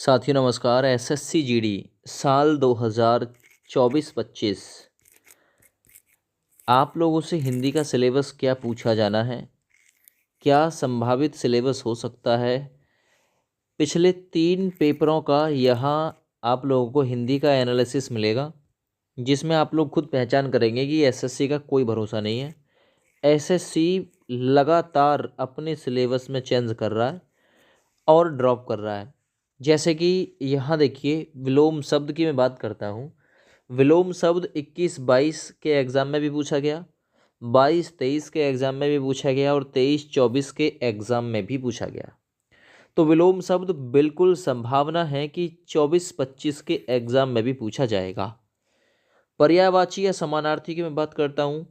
साथियों नमस्कार। SSC GD साल 2024-25 आप लोगों से हिंदी का सिलेबस क्या पूछा जाना है, क्या संभावित सिलेबस हो सकता है। पिछले 3 पेपरों का यहाँ आप लोगों को हिंदी का एनालिसिस मिलेगा, जिसमें आप लोग खुद पहचान करेंगे कि एसएससी का कोई भरोसा नहीं है। एसएससी लगातार अपने सिलेबस में चेंज कर रहा है और ड्रॉप कर रहा है। जैसे कि यहाँ देखिए, विलोम शब्द की मैं बात करता हूँ। विलोम शब्द 21-22 के एग्ज़ाम में भी पूछा गया, 22-23 के एग्ज़ाम में भी पूछा गया और 23-24 के एग्ज़ाम में भी पूछा गया। तो विलोम शब्द बिल्कुल संभावना है कि 24-25 के एग्ज़ाम में भी पूछा जाएगा। पर्यायवाची या समानार्थी की मैं बात करता हूँ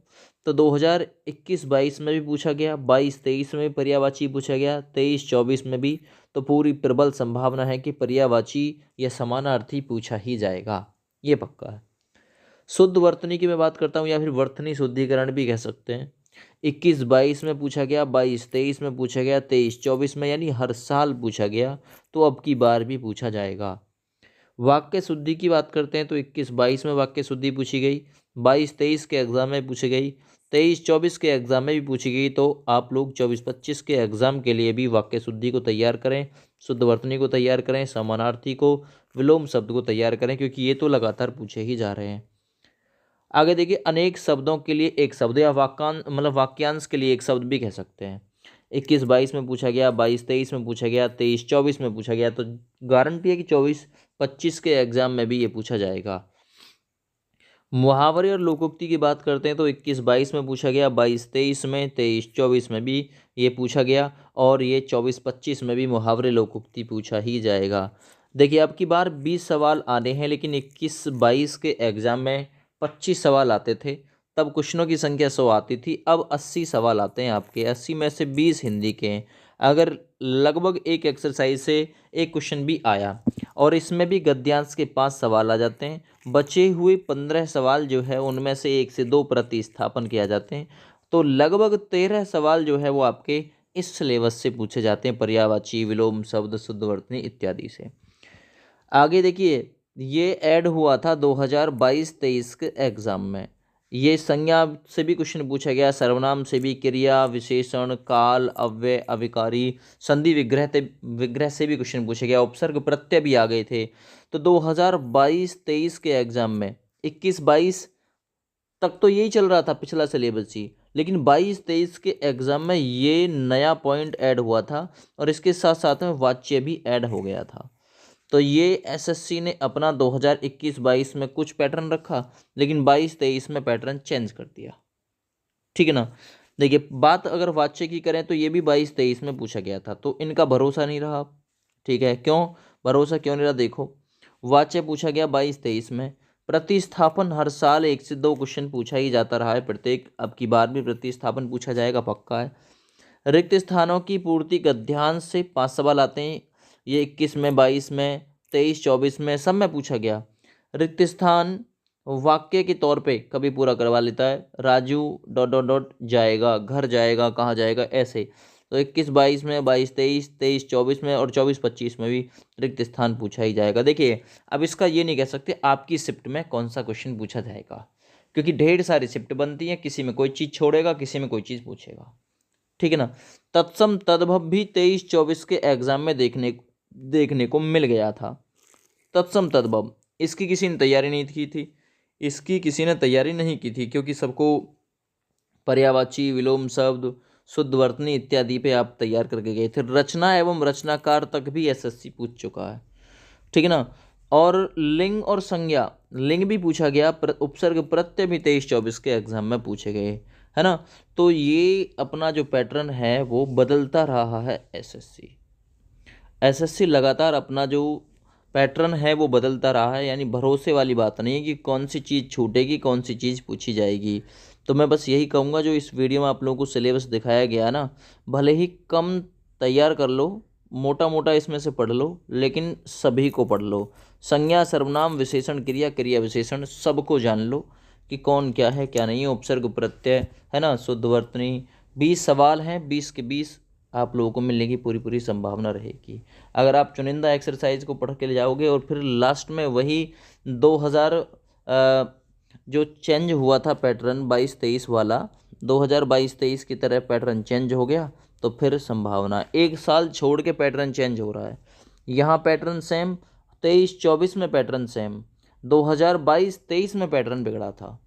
तो 2021-22 में भी पूछा गया, 22-23 में भी पर्यायवाची पूछा गया, 23-24 में भी। तो पूरी प्रबल संभावना है कि पर्यायवाची या समानार्थी पूछा ही जाएगा, ये पक्का है। शुद्ध वर्तनी की मैं बात करता हूँ या फिर वर्तनी शुद्धिकरण भी कह सकते हैं। 21-22 में पूछा गया, 22-23 में पूछा गया, 23-24 में, यानी हर साल पूछा गया, तो अब की बार भी पूछा जाएगा। वाक्य शुद्धि की बात करते हैं तो 21-22 में वाक्य शुद्धि पूछी गई, 22-23 के एग्ज़ाम में पूछी गई, 23-24 के एग्ज़ाम में भी पूछी गई। तो आप लोग 24-25 के एग्ज़ाम के लिए भी वाक्य शुद्धि को तैयार करें, शुद्ध वर्तनी को तैयार करें, समानार्थी को, विलोम शब्द को तैयार करें, क्योंकि ये तो लगातार पूछे ही जा रहे हैं। आगे देखिए, अनेक शब्दों के लिए एक शब्द या वाक्यांश के लिए एक शब्द भी कह सकते हैं। 21-22 में पूछा गया, 22-23 में पूछा गया, 23-24 में पूछा गया, तो गारंटी है कि 24-25 के एग्जाम में भी ये पूछा जाएगा। मुहावरे और लोकोक्ति की बात करते हैं तो 21-22 में पूछा गया, 22-23 में, 23-24 में भी ये पूछा गया और ये 24-25 में भी मुहावरे लोकोक्ति पूछा ही जाएगा। देखिए, अब की बार 20 सवाल आने हैं, लेकिन 21-22 के एग्ज़ाम में 25 सवाल आते थे, तब क्वेश्चनों की संख्या 100 आती थी। अब 80 सवाल आते हैं आपके, 80 में से 20 हिंदी के हैं। अगर लगभग एक एक्सरसाइज से एक क्वेश्चन भी आया और इसमें भी गद्यांश के 5 सवाल आ जाते हैं, बचे हुए 15 सवाल जो है उनमें से 1 से 2 प्रतिस्थापन किया जाते हैं, तो लगभग 13 सवाल जो है वो आपके इस सिलेबस से पूछे जाते हैं, पर्यायवाची, विलोम शब्द, शुद्ध वर्तनी इत्यादि से। आगे देखिए, ये ऐड हुआ था 2022-23 के एग्ज़ाम में। ये संज्ञा से भी क्वेश्चन पूछा गया, सर्वनाम से भी, क्रिया, विशेषण, काल, अव्यय, अविकारी, संधि विग्रह से भी क्वेश्चन पूछा गया, उपसर्ग प्रत्यय भी आ गए थे। तो 2022-23 के एग्ज़ाम में 21-22 तक तो यही चल रहा था पिछला सिलेबस ही, लेकिन 22-23 के एग्ज़ाम में ये नया पॉइंट ऐड हुआ था और इसके साथ साथ में वाच्य भी ऐड हो गया था। तो ये एसएससी ने अपना 2021-22 में कुछ पैटर्न रखा, लेकिन 22-23 में पैटर्न चेंज कर दिया। ठीक है ना। देखिए, बात अगर वाच्य की करें तो ये भी 22-23 में पूछा गया था, तो इनका भरोसा नहीं रहा। ठीक है, क्यों भरोसा क्यों नहीं रहा? देखो, वाच्य पूछा गया 22-23 में, प्रतिस्थापन हर साल 1 से 2 क्वेश्चन पूछा ही जाता रहा है प्रत्येक, अब की बार भी प्रतिस्थापन पूछा जाएगा, पक्का है। रिक्त स्थानों की पूर्ति गद्यांश से 5 सवाल आते हैं, ये 21 में, 22 में, 23-24 में, सब में पूछा गया। रिक्त स्थान वाक्य के तौर पे कभी पूरा करवा लेता है, राजू ... जाएगा, घर जाएगा, कहाँ जाएगा, ऐसे। तो 21-22 में, 22-23, 23-24 में और 24-25 में भी रिक्त स्थान पूछा ही जाएगा। देखिए, अब इसका ये नहीं कह सकते आपकी शिफ्ट में कौन सा क्वेश्चन पूछा जाएगा, क्योंकि ढेर सारी शिफ्ट बनती हैं, किसी में कोई चीज़ छोड़ेगा, किसी में कोई चीज़ पूछेगा। ठीक है ना। तत्सम तद्भव भी 23-24 के एग्जाम में देखने को मिल गया था। तत्सम तद्भव, इसकी किसी ने तैयारी नहीं की थी, इसकी किसी ने तैयारी नहीं की थी, क्योंकि सबको पर्यायवाची, विलोम शब्द, शुद्ध वर्तनी इत्यादि पे आप तैयार करके गए थे। रचना एवं रचनाकार तक भी एसएससी पूछ चुका है। ठीक है ना। और लिंग और संज्ञा, लिंग भी पूछा गया, उपसर्ग प्रत्यय भी 23-24 के एग्जाम में पूछे गए, है ना। तो ये अपना जो पैटर्न है वो बदलता रहा है। एसएससी लगातार अपना जो पैटर्न है वो बदलता रहा है, यानी भरोसे वाली बात नहीं है कि कौन सी चीज़ छूटेगी, कौन सी चीज़ पूछी जाएगी। तो मैं बस यही कहूँगा, जो इस वीडियो में आप लोगों को सिलेबस दिखाया गया ना, भले ही कम तैयार कर लो, मोटा मोटा इसमें से पढ़ लो, लेकिन सभी को पढ़ लो। संज्ञा, सर्वनाम, विशेषण, क्रिया, क्रिया विशेषण सबको जान लो कि कौन क्या है क्या नहीं है, उपसर्ग प्रत्यय, है ना, शुद्ध वर्तनी। 20 सवाल हैं, 20 के 20 आप लोगों को मिलने की पूरी पूरी संभावना रहेगी। अगर आप चुनिंदा एक्सरसाइज को पढ़ के ले जाओगे और फिर लास्ट में वही 2000 जो चेंज हुआ था पैटर्न 22-23 वाला, 2022-23 की तरह पैटर्न चेंज हो गया, तो फिर संभावना 1 साल छोड़ के पैटर्न चेंज हो रहा है। यहाँ पैटर्न सेम, 23-24 में पैटर्न सेम, 2022-23 में पैटर्न बिगड़ा था,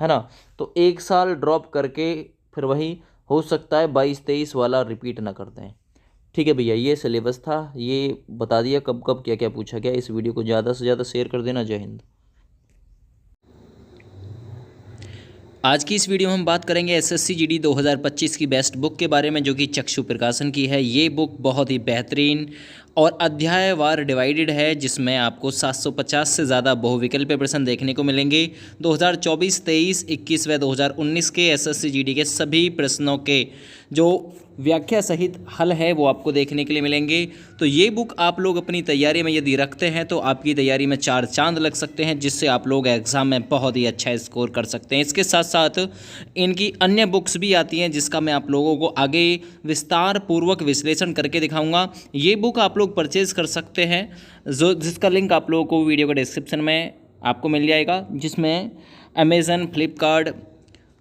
है ना। तो 1 साल ड्रॉप करके फिर वही हो सकता है 22-23 वाला रिपीट ना कर दें। ठीक है भैया, ये सिलेबस था, ये बता दिया कब कब क्या क्या पूछा गया। इस वीडियो को ज़्यादा से ज़्यादा शेयर कर देना। जय हिंद। आज की इस वीडियो में हम बात करेंगे एसएससी जीडी 2025 की बेस्ट बुक के बारे में, जो कि चक्षु प्रकाशन की है। ये बुक बहुत ही बेहतरीन और अध्यायवार डिवाइडेड है, जिसमें आपको 750 से ज़्यादा बहुविकल्पीय प्रश्न देखने को मिलेंगे। 2024, 23, 21 व 2019 के एसएससी जीडी के सभी प्रश्नों के जो व्याख्या सहित हल है वो आपको देखने के लिए मिलेंगे। तो ये बुक आप लोग अपनी तैयारी में यदि रखते हैं तो आपकी तैयारी में 4 चांद लग सकते हैं, जिससे आप लोग एग्ज़ाम में बहुत ही अच्छा स्कोर कर सकते हैं। इसके साथ साथ इनकी अन्य बुक्स भी आती हैं, जिसका मैं आप लोगों को आगे विस्तार पूर्वक विश्लेषण करके दिखाऊंगा। ये बुक आप लोग परचेज़ कर सकते हैं, जिसका लिंक आप लोगों को वीडियो के डिस्क्रिप्शन में आपको मिल जाएगा, जिसमें अमेज़न, फ्लिपकार्ट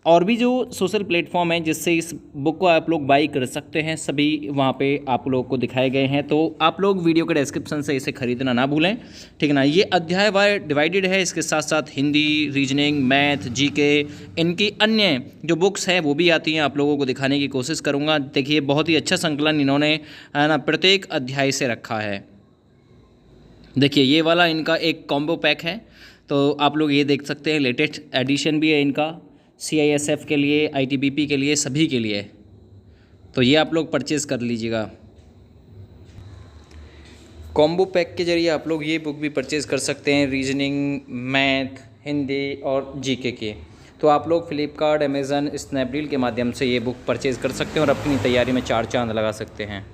और भी जो सोशल प्लेटफॉर्म हैं जिससे इस बुक को आप लोग बाई कर सकते हैं, सभी वहाँ पे आप लोगों को दिखाए गए हैं। तो आप लोग वीडियो के डिस्क्रिप्शन से इसे खरीदना ना भूलें, ठीक है ना। ये अध्यायवार डिवाइडेड है। इसके साथ साथ हिंदी, रीजनिंग, मैथ, जीके, इनकी अन्य जो बुक्स हैं वो भी आती हैं, आप लोगों को दिखाने की कोशिश करूँगा। देखिए, बहुत ही अच्छा संकलन इन्होंने ना प्रत्येक अध्याय से रखा है। देखिए, ये वाला इनका एक कॉम्बो पैक है, तो आप लोग ये देख सकते हैं। लेटेस्ट एडिशन भी है इनका, CISF के लिए, ITBP के लिए, सभी के लिए। तो ये आप लोग परचेज़ कर लीजिएगा। कॉम्बो पैक के जरिए आप लोग ये बुक भी परचेज़ कर सकते हैं, रीजनिंग, मैथ, हिंदी और जीके के। तो आप लोग फ्लिपकार्ट, अमेज़न, स्नैपडील के माध्यम से ये बुक परचेज़ कर सकते हैं और अपनी तैयारी में 4 चांद लगा सकते हैं।